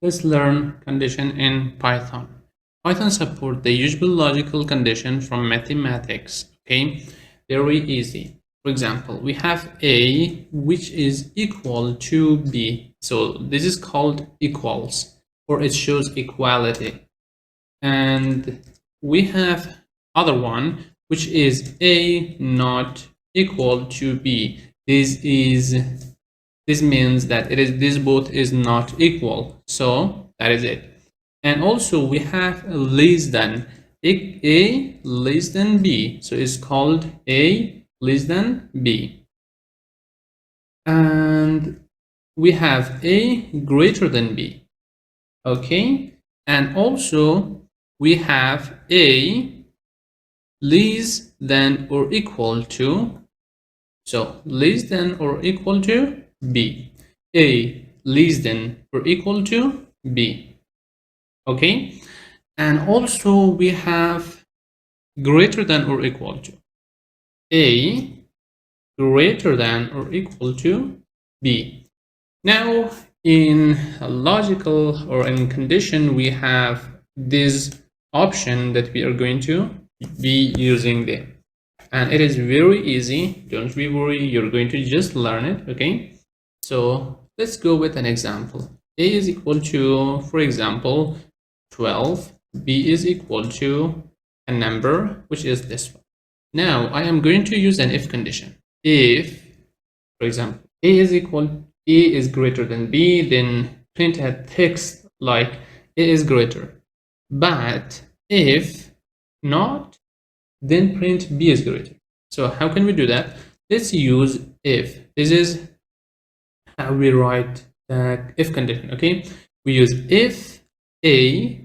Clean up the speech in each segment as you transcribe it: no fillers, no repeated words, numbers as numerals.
Let's learn condition in Python. Python support the usual logical condition from mathematics. Okay, very easy. For example, we have A which is equal to B. So this is called equals, or it shows equality. And we have other one which is A not equal to B. This means that this both is not equal. So that is it. And also we have less than, a less than B. So it's called A less than B. And we have A greater than B. Okay. And also we have A less than or equal to, so less than or equal to B. A less than or equal to B. Okay. And also we have greater than or equal to. A greater than or equal to B. Now in logical or in condition, we have this option that we are going to be using there. And it is very easy. Don't be worried. You're going to just learn it. Okay. So let's go with an example. A is equal to, for example, 12. B is equal to a number, which is this one. Now I am going to use an if condition. If, for example, A is greater than B, then print a text like A is greater. But if not, then print B is greater. So how can we do that? Let's use if. This is how we write the if condition. Okay, we use if A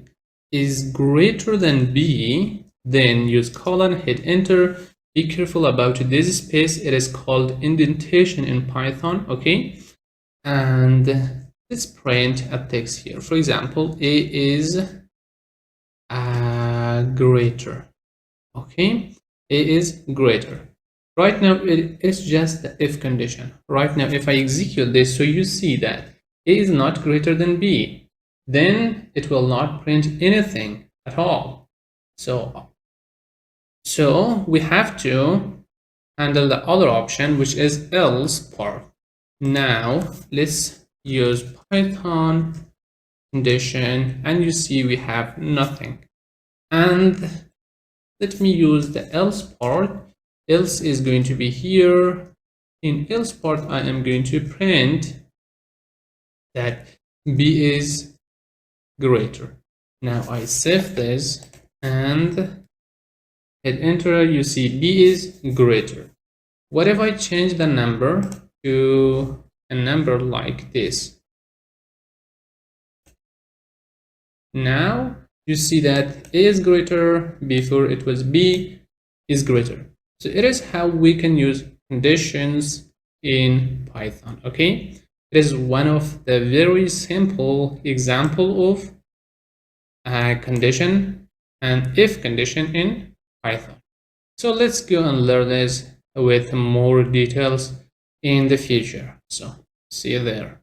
is greater than B, then use colon, hit enter. Be careful about this space. It is called indentation in Python. Okay, and let's print a text here. For example, A is greater. Okay, A is greater. Right now it is just the if condition. Right now if I execute this, so you see that A is not greater than B, then it will not print anything at all. So we have to handle the other option, which is else part. Now let's use Python condition, and you see we have nothing. And let me use the else part. Else is going to be here. In else part, I am going to print that B is greater. Now I save this and hit enter. You see B is greater. What if I change the number to a number like this? Now you see that A is greater. Before it was B is greater. So it is how we can use conditions in Python. Okay, it is one of the very simple example of a condition and if condition in Python. So let's go and learn this with more details in the future. So see you there.